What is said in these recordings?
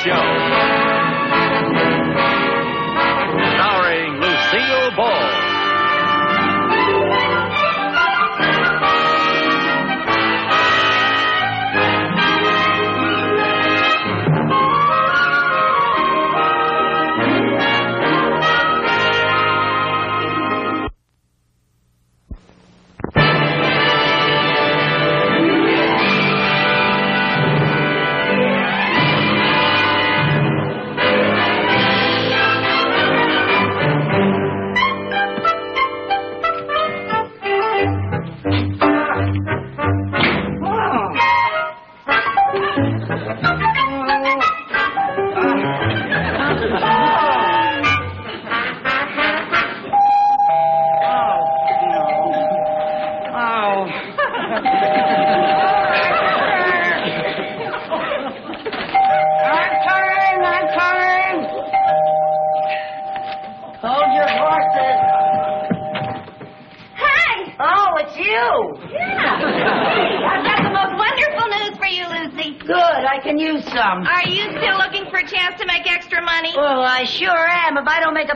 Show. Starring Lucille Ball.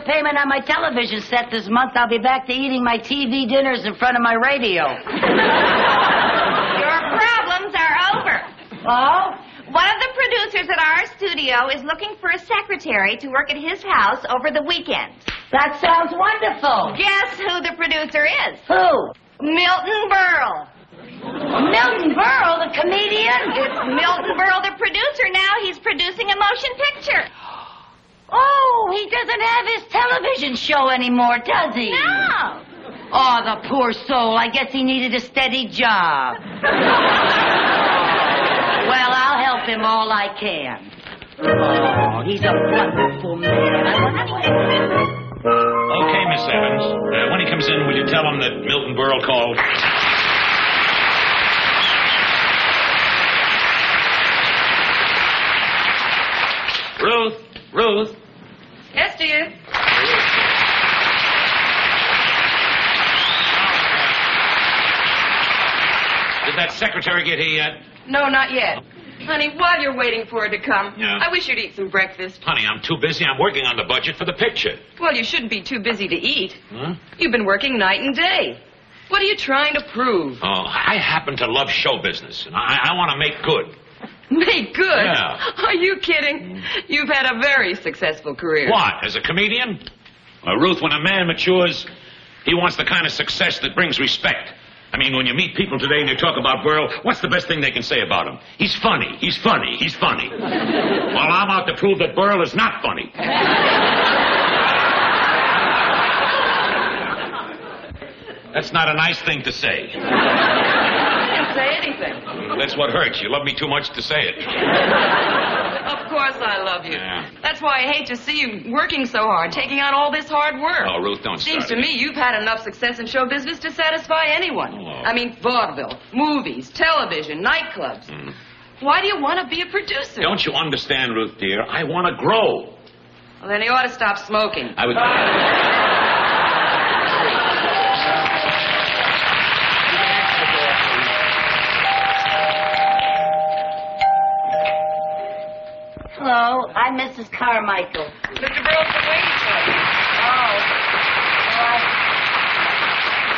Payment on my television set this month, I'll be back to eating my TV dinners in front of my radio. Your problems are over. Oh? One of the producers at our studio is looking for a secretary to work at his house over the weekend. That sounds wonderful. Guess who the producer is? Who? Milton Berle. Milton Berle, the comedian? It's Milton Berle, the producer now. He's producing a motion picture. Oh, he doesn't have his television show anymore, does he? No. Oh, the poor soul. I guess he needed a steady job. Well, I'll help him all I can. Oh, he's a wonderful man. Okay, Miss Evans. When he comes in, will you tell him that Milton Berle called? Ruth. Yes, dear. Did that secretary get here yet? No, not yet. Honey, while you're waiting for her to come, Yeah. I wish you'd eat some breakfast. Honey, I'm too busy. I'm working on the budget for the picture. Well, you shouldn't be too busy to eat. Huh? You've been working night and day. What are you trying to prove? Oh, I happen to love show business, and I want to make good. Make good? Yeah. Are you kidding? You've had a very successful career. What, as a comedian? Ruth, when a man matures, he wants the kind of success that brings respect. I mean, when you meet people today and they talk about Berle, what's the best thing they can say about him? He's funny. Well, I'm out to prove that Berle is not funny. That's not a nice thing to say. I didn't say anything. That's what hurts. You love me too much to say it. Of course I love you. Yeah. That's why I hate to see you working so hard, taking on all this hard work. Oh, Ruth, don't Seems start to me you've had enough success in show business to satisfy anyone. Oh. I mean, vaudeville, movies, television, nightclubs. Why do you want to be a producer? Don't you understand, Ruth, dear? I want to grow. Well, then he ought to stop smoking. I would... Hello, I'm Mrs. Carmichael. Mr. Berle's been waiting for you.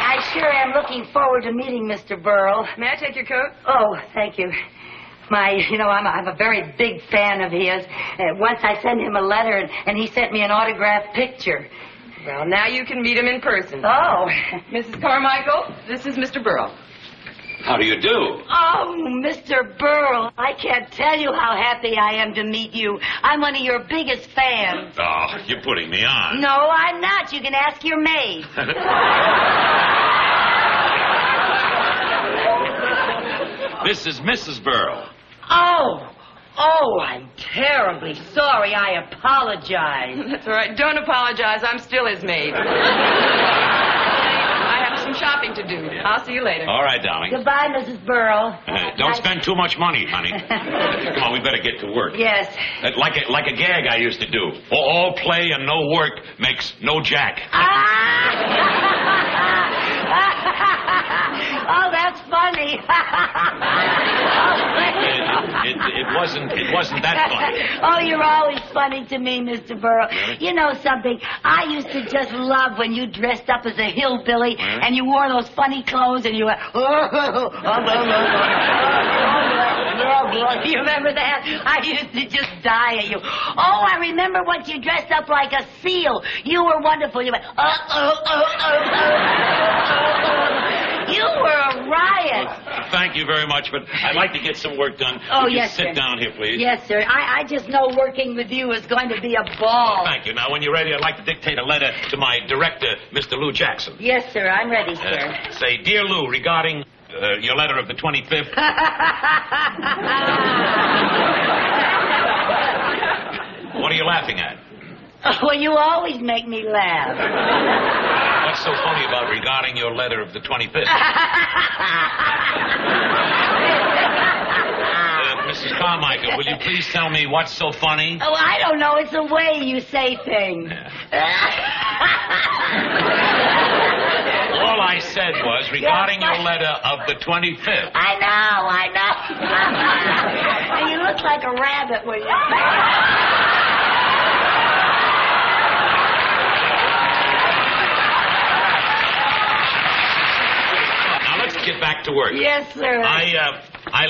I sure am looking forward to meeting Mr. Berle. May I take your coat? Oh, thank you. I'm a very big fan of his. Once I sent him a letter, and he sent me an autographed picture. Well, now you can meet him in person. Oh. Mrs. Carmichael, this is Mr. Berle. How do you do? Oh, Mr. Berle, I can't tell you how happy I am to meet you. I'm one of your biggest fans. Oh, you're putting me on. No, I'm not. You can ask your maid. This is Mrs. Berle. Oh, I'm terribly sorry. I apologize. That's all right. Don't apologize. I'm still his maid. I have some shopping to do. I'll see you later. All right, darling. Goodbye, Mrs. Berle. Don't spend too much money, honey. Come on, we better get to work. Yes. Like a gag I used to do. All play and no work makes no jack. Ah! Oh, that's funny. It wasn't that funny. Oh, you're always funny to me, Mr. Burrow. Really? You know something? I used to just love when you dressed up as a hillbilly Really? and you wore those funny clothes and you went, you remember that? I used to just die at you. Oh, I remember once you dressed up like a seal. You were wonderful. You went, You were a riot. Thank you very much, but I'd like to get some work done. Oh, Would you yes, sit sir. down here, please? Yes, sir. I just know working with you is going to be a ball. Thank you. Now, when you're ready, I'd like to dictate a letter to my director, Mr. Lou Jackson. Yes, sir. I'm ready, sir. Say, Dear Lou, regarding your letter of the 25th... What are you laughing at? Well, you always make me laugh. What's so funny about regarding your letter of the 25th? Mrs. Carmichael, will you please tell me what's so funny? Oh, I don't know. It's the way you say things. All I said was regarding your letter of the 25th. I know. And you look like a rabbit when you... Get back to work. Yes, sir. I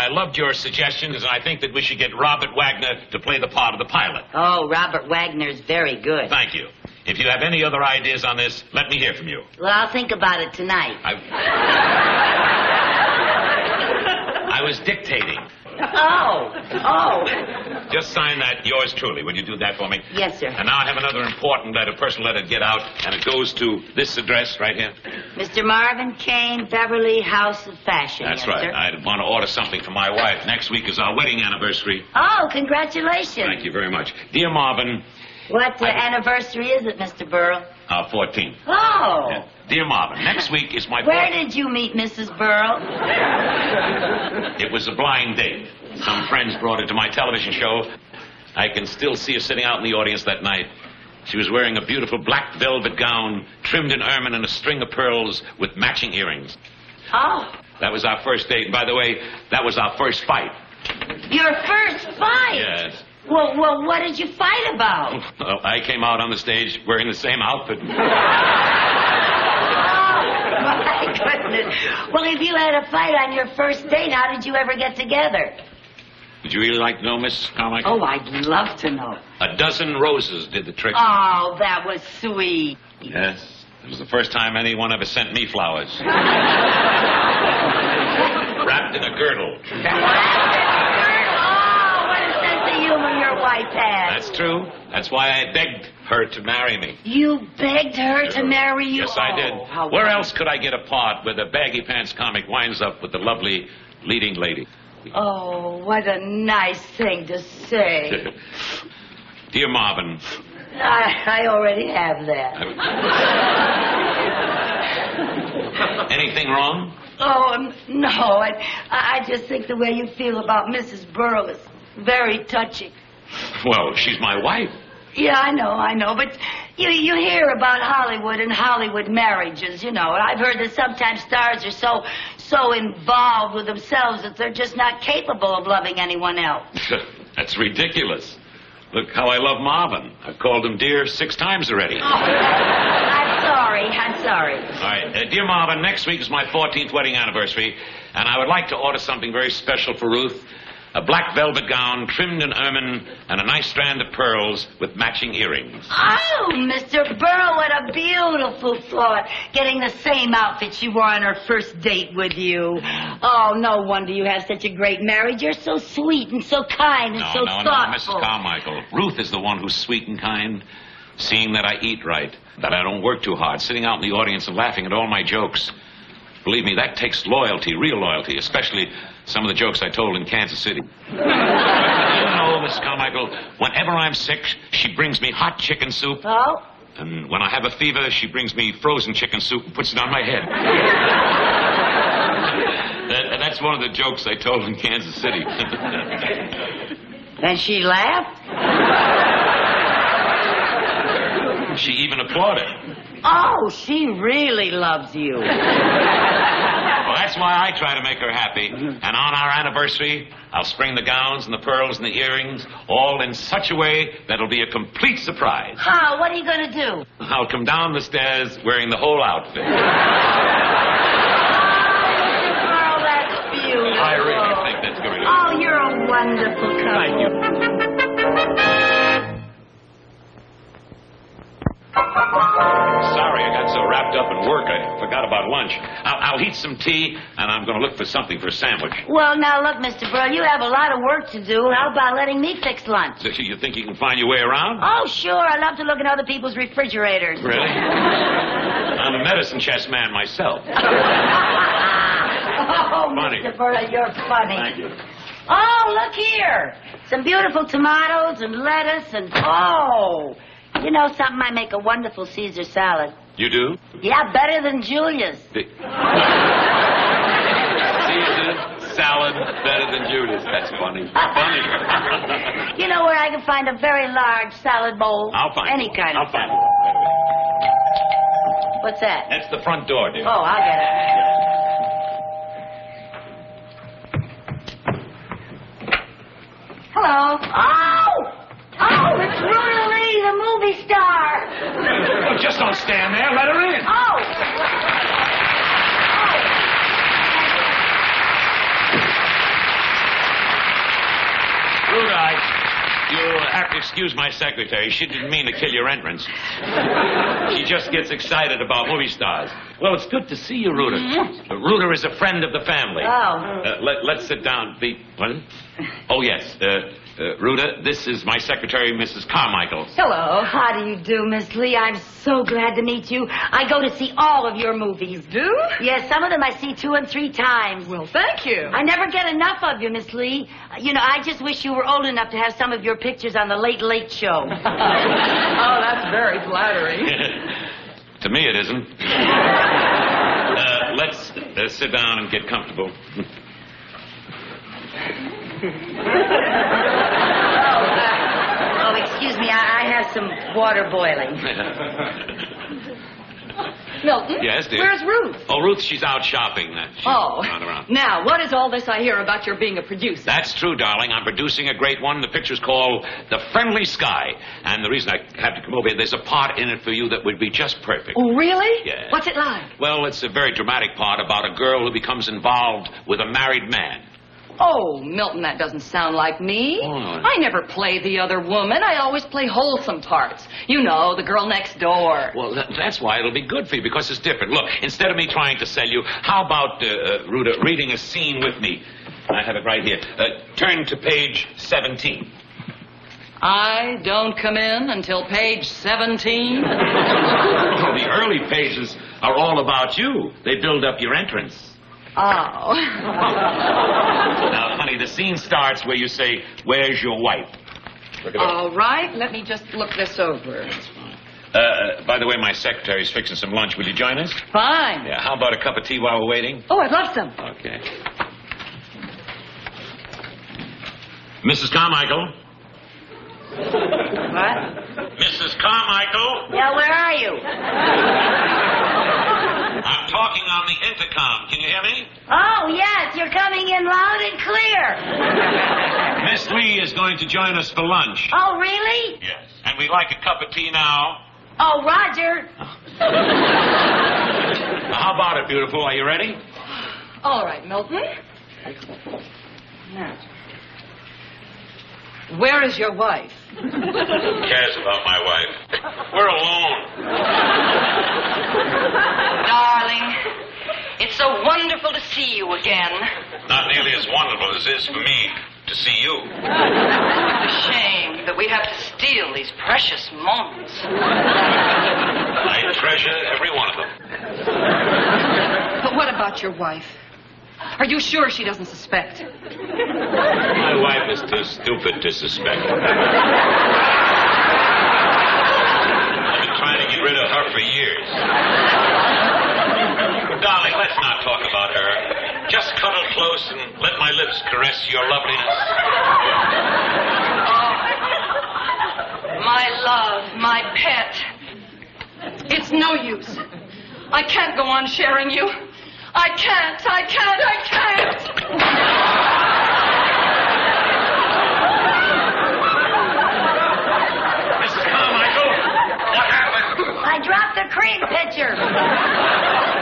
loved your suggestions, and I think that we should get Robert Wagner to play the part of the pilot. Oh, Robert Wagner's very good. Thank you. If you have any other ideas on this, let me hear from you. Well, I'll think about it tonight. I was dictating. Oh. Just sign that, yours truly. Would you do that for me? Yes, sir. And now I have another important letter, personal letter to get out, and it goes to this address right here. Mr. Marvin Kane, Beverly House of Fashion. That's yes, right. Sir. I want to order something for my wife. Next week is our wedding anniversary. Oh, congratulations. Thank you very much. Dear Marvin... What anniversary is it, Mr. Burrow? Our 14th. Oh. Yeah. Dear Marvin, next week is my... Where did you meet Mrs. Burrow? It was a blind date. Some friends brought her to my television show. I can still see her sitting out in the audience that night. She was wearing a beautiful black velvet gown, trimmed in ermine and a string of pearls with matching earrings. Oh. That was our first date. And by the way, that was our first fight. Your first fight? Yes. Well, what did you fight about? Well, I came out on the stage wearing the same outfit. Oh, my goodness. Well, if you had a fight on your first date, how did you ever get together? Would you really like to know, Miss Carmichael? Oh, I'd love to know. A dozen roses did the trick. Oh, that was sweet. Yes. It was the first time anyone ever sent me flowers. Wrapped in a girdle. Your wife has. That's true. That's why I begged her to marry me. You begged her to marry you? Yes, I did. Where else could I get a part where the baggy pants comic winds up with the lovely leading lady? Oh, what a nice thing to say. Dear Marvin. I already have that. Anything wrong? Oh, no. I just think the way you feel about Mrs. Burrow is very touching. Well, she's my wife. Yeah, I know, but you hear about Hollywood and Hollywood marriages, you know, and I've heard that sometimes stars are so involved with themselves that they're just not capable of loving anyone else. That's ridiculous. Look how I love Marvin. I've called him dear 6 times already. Oh, I'm sorry. All right, dear Marvin, next week is my 14th wedding anniversary, and I would like to order something very special for Ruth. A black velvet gown trimmed in ermine and a nice strand of pearls with matching earrings. Oh, Mr. Burrow, what a beautiful thought. Getting the same outfit she wore on her first date with you. Oh, no wonder you have such a great marriage. You're so sweet and so kind and so thoughtful. No, Mrs. Carmichael. Ruth is the one who's sweet and kind. Seeing that I eat right, that I don't work too hard, sitting out in the audience and laughing at all my jokes. Believe me, that takes loyalty, real loyalty, especially some of the jokes I told in Kansas City. You know, Miss Carmichael, whenever I'm sick, she brings me hot chicken soup. Oh? And when I have a fever, she brings me frozen chicken soup and puts it on my head. That's one of the jokes I told in Kansas City. And she laughed? she even applauded. Oh, she really loves you. Well, that's why I try to make her happy. And on our anniversary, I'll spring the gowns and the pearls and the earrings, all in such a way that it'll be a complete surprise. How? What are you going to do? I'll come down the stairs wearing the whole outfit. Oh, that's beautiful. I really think that's going to be. Oh, you're a wonderful couple. Thank you. Sorry, I got so wrapped up in work, I forgot about lunch. I'll heat some tea, and I'm going to look for something for a sandwich. Well, now, look, Mr. Burl, you have a lot of work to do. How about letting me fix lunch? So you think you can find your way around? Oh, sure. I love to look in other people's refrigerators. Really? I'm a medicine chest man myself. Oh, Funny. Mr. Burl, you're funny. Thank you. Oh, look here. Some beautiful tomatoes and lettuce and, oh, you know something? I make a wonderful Caesar salad. You do? Yeah, better than Julia's. Caesar salad better than Judas. That's funny. Funny. You know where I can find a very large salad bowl? I'll find Any it. kind of I'll find salad. it. What's that? That's the front door, dear. Oh, I'll get it. Hello. Oh! Oh, it's Ruta Lee, the movie star. Oh, just don't stand there. Let her in. Oh! Ruda, you'll have to excuse my secretary. She didn't mean to kill your entrance. She just gets excited about movie stars. Well, it's good to see you, Ruda. Ruda is a friend of the family. Oh. Let's sit down. What? Oh, yes. Ruda, this is my secretary, Mrs. Carmichael. Hello. How do you do, Miss Lee? I'm so glad to meet you. I go to see all of your movies. Do? Yes, some of them I see 2 and 3 times. Well, thank you. I never get enough of you, Miss Lee. You know, I just wish you were old enough to have some of your pictures on the Late Late Show. Oh, that's very flattering. To me, it isn't. Let's sit down and get comfortable. Oh, excuse me, I have some water boiling. Milton? Yes, dear? Where's Ruth? Oh, Ruth, she's out shopping. She's not around. Now, what is all this I hear about your being a producer? That's true, darling. I'm producing a great one. The picture's called The Friendly Sky. And the reason I have to come over here, there's a part in it for you that would be just perfect. Oh, really? Yeah. What's it like? Well, it's a very dramatic part about a girl who becomes involved with a married man. Oh, Milton, that doesn't sound like me. Oh, no. I never play the other woman. I always play wholesome parts. You know, the girl next door. Well, that's why it'll be good for you, because it's different. Look, instead of me trying to sell you, how about, Ruda, reading a scene with me? I have it right here. Turn to page 17. I don't come in until page 17. The early pages are all about you. They build up your entrance. Oh. Now, honey, the scene starts where you say, "Where's your wife?" Look it up. All right, let me just look this over. By the way, my secretary's fixing some lunch. Will you join us? Fine. Yeah, how about a cup of tea while we're waiting? Oh, I'd love some. Okay. Mrs. Carmichael? What? Mrs. Carmichael? Yeah, where are you? I'm talking on the intercom. Can you hear me? Oh, yes, you're coming in loud and clear. Miss Lee is going to join us for lunch. Oh, really? Yes. And we'd like a cup of tea now. Oh, Roger. How about it, beautiful? Are you ready? All right, Milton. Where is your wife? Who cares about my wife? We're alone. Darling, it's so wonderful to see you again. Not nearly as wonderful as it is for me to see you. It's a shame that we have to steal these precious moments. I treasure every one of them. But what about your wife? Are you sure she doesn't suspect? My wife is too stupid to suspect. I've been trying to get rid of her for years. Darling, let's not talk about her. Just cuddle close and let my lips caress your loveliness. Oh, my love, my pet. No use. I can't go on sharing you. I can't. Mrs. Carmichael, what happened? I dropped the cream pitcher.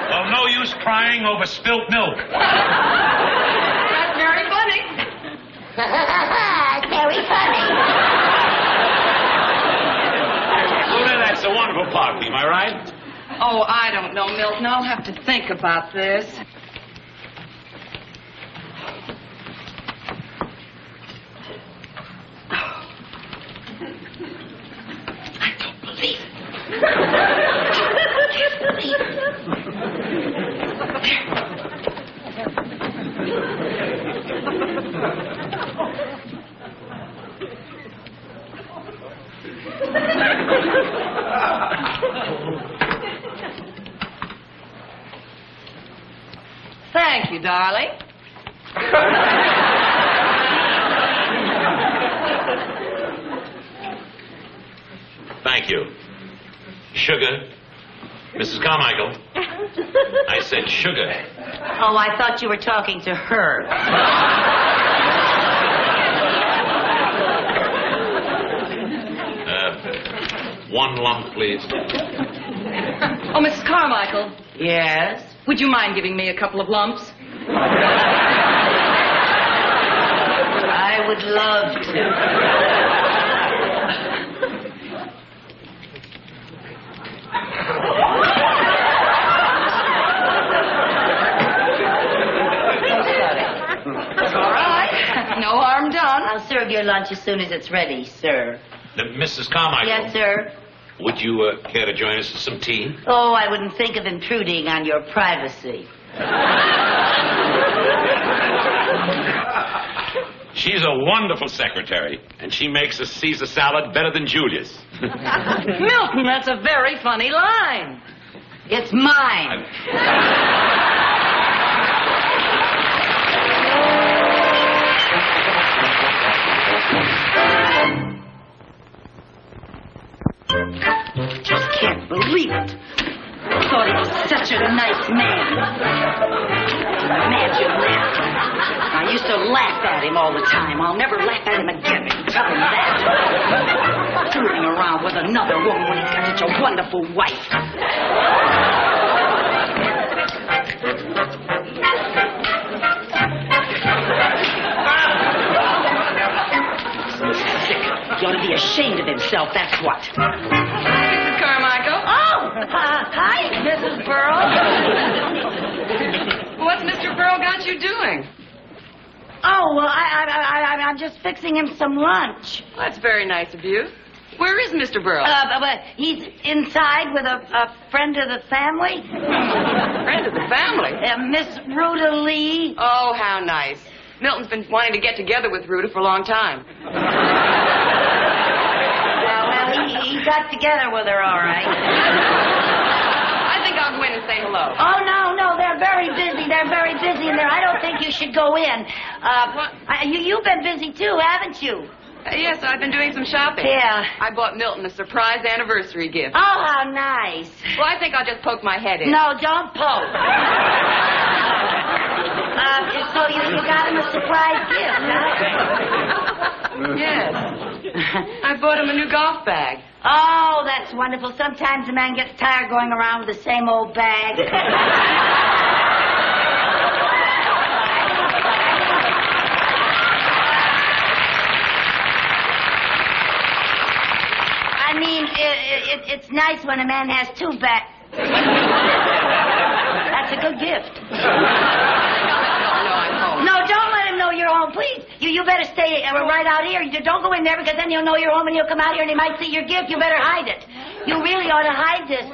Well, no use crying over spilt milk. That's very funny. Very funny. Luna, that's a wonderful party, am I right? Oh, I don't know, Milton. I'll have to think about this. I can't believe it. Thank you, darling. Thank you. Sugar. Mrs. Carmichael. I said sugar. Oh, I thought you were talking to her. One lump, please. Oh, Mrs. Carmichael, Yes? would you mind giving me a couple of lumps? I would love to. All right. No harm done. I'll serve your lunch as soon as it's ready, sir. Mrs. Carmichael. Yes, sir? Would you care to join us for some tea? Oh, I wouldn't think of intruding on your privacy. She's a wonderful secretary, and she makes a Caesar salad better than Julius. Milton, that's a very funny line. It's mine. Just can't believe it. I thought he was such a nice man. Imagine that. I used to laugh at him all the time. I'll never laugh at him again. Tell him that. Fooling around with another woman when he's got such a wonderful wife. He ought to be ashamed of himself, that's what. Mrs. Carmichael? Oh, hi, Mrs. Burl. What's Mr. Burl got you doing? Oh, well, I'm just fixing him some lunch. That's very nice of you. Where is Mr. Burl? But he's inside with a friend of the family. Friend of the family? Miss Rhoda Lee. Oh, how nice. Milton's been wanting to get together with Rhoda for a long time. He got together with her, all right. I think I'll go in and say hello. Oh, no, they're very busy. They're very busy in there. I don't think you should go in. You've been busy, too, haven't you? Yes, I've been doing some shopping. Yeah. I bought Milton a surprise anniversary gift. Oh, how nice. Well, I think I'll just poke my head in. No, don't poke. So you got him a surprise gift, huh? Yes. I bought him a new golf bag. Oh, that's wonderful. Sometimes a man gets tired going around with the same old bag. I mean, it's nice when a man has two bags. That's a good gift. No, don't let him know you're home, please. You better stay right out here. You don't go in there because then he'll know you're home and he'll come out here and he might see your gift. You better hide it. You really ought to hide this.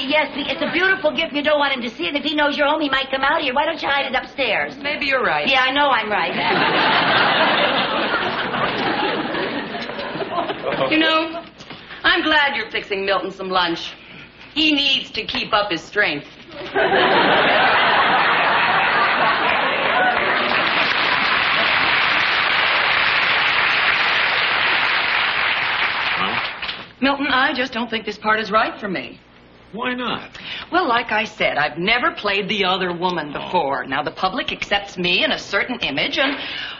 Yes, it's a beautiful gift. You don't want him to see it. If he knows you're home, he might come out here. Why don't you hide it upstairs? Maybe you're right. Yeah, I know I'm right. You know, I'm glad you're fixing Milton some lunch. He needs to keep up his strength. Milton, I just don't think this part is right for me. Why not? Well, like I said, I've never played the other woman before. Now, the public accepts me in a certain image, and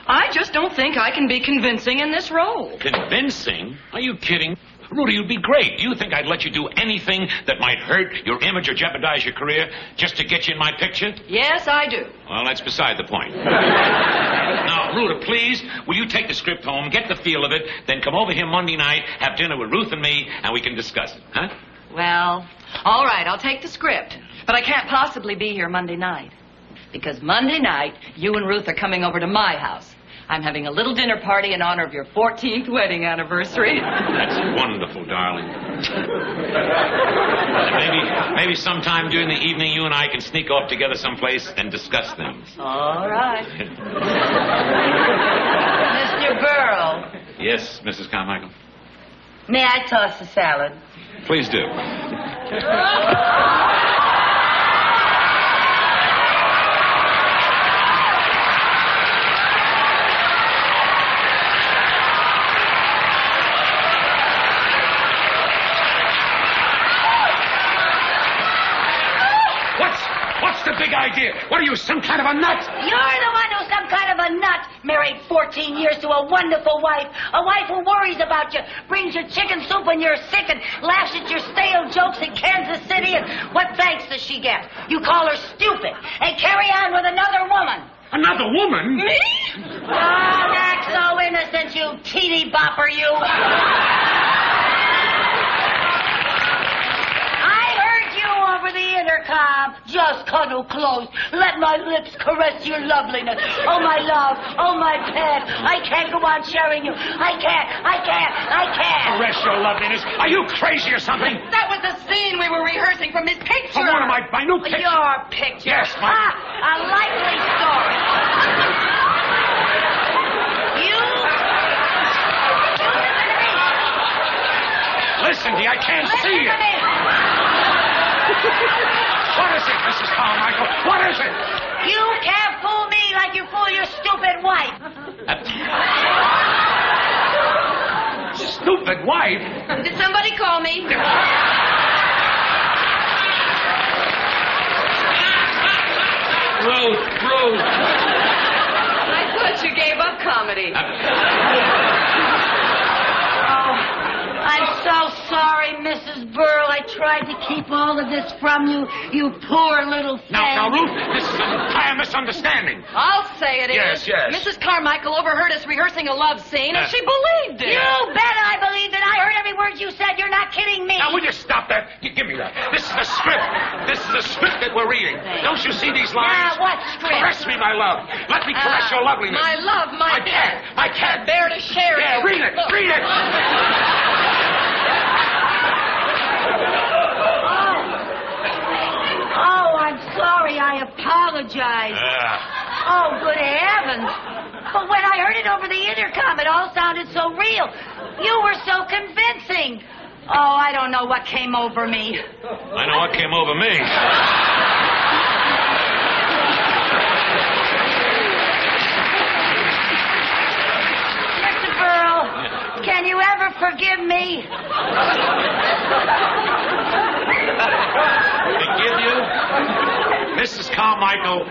I just don't think I can be convincing in this role. Convincing? Are you kidding? Rudy, you'd be great. You think I'd let you do anything that might hurt your image or jeopardize your career just to get you in my picture? Yes, I do. Well, that's beside the point. Now, Ruta, please, will you take the script home, get the feel of it, then come over here Monday night, have dinner with Ruth and me, and we can discuss it, huh? Well, all right, I'll take the script. But I can't possibly be here Monday night. Because Monday night, you and Ruth are coming over to my house. I'm having a little dinner party in honor of your 14th wedding anniversary. That's wonderful, darling. Maybe sometime during the evening you and I can sneak off together someplace and discuss things. All right. Mr. Berles, Yes, Mrs. Carmichael? may I toss the salad? Please do. What's the big idea? What are you, some kind of a nut? You're the one who's some kind of a nut. Married 14 years to a wonderful wife. A wife who worries about you, brings you chicken soup when you're sick, and laughs at your stale jokes in Kansas City. And what thanks does she get? You call her stupid and carry on with another woman. Another woman? Me? Oh, that's so innocent, you teeny bopper, you. Over the intercom, just cuddle close. Let my lips caress your loveliness. Oh, my love. Oh, my pet. I can't go on sharing you. I can't. Caress your loveliness. Are you crazy or something? That was the scene we were rehearsing from his picture. From one of my new pictures? Your picture. Yes, my... A likely story. Listen to me. I can't see you. What is it, Mrs. Carmichael? What is it? You can't fool me like you fool your stupid wife. Stupid wife? Did somebody call me? Ruth. I thought you gave up comedy. I'm so sorry, Mrs. Berle. I tried to keep all of this from you, you poor little thing. Now, Ruth, this is an entire misunderstanding. I'll say it is. Yes. Mrs. Carmichael overheard us rehearsing a love scene, and she believed it. You bet I believed it. I heard every word you said. You're not kidding me. Now, will you stop that? Give me that. This is a script. This is a script that we're reading. Don't you see these lines? Yeah, what script? Caress me, my love. Let me caress your loveliness. My love, my pet. I can't. Bear to share Yeah, it. read it. Look. Read it. Oh, I'm sorry. I apologize. Oh, good heavens. But when I heard it over the intercom, it all sounded so real. You were so convincing. Oh, I don't know what came over me. I know what came over me. Mr. Berle, can you ever forgive me? Forgive you? Mrs. Carmichael.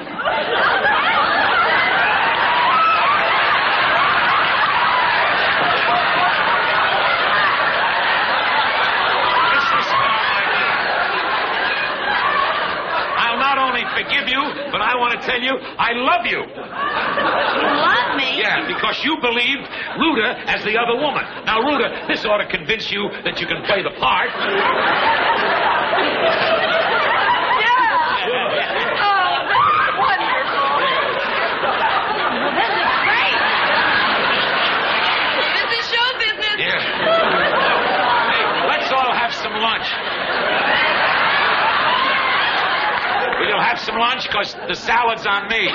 Forgive you, but I want to tell you, I love you. You love me? Yeah, because you believed Ruta as the other woman. Now, Ruta, this ought to convince you that you can play the part. Yeah. Oh, that's wonderful. Well, this is great. This is show business. Yeah. Hey, let's all have some lunch. We'll have some lunch because the salad's on me.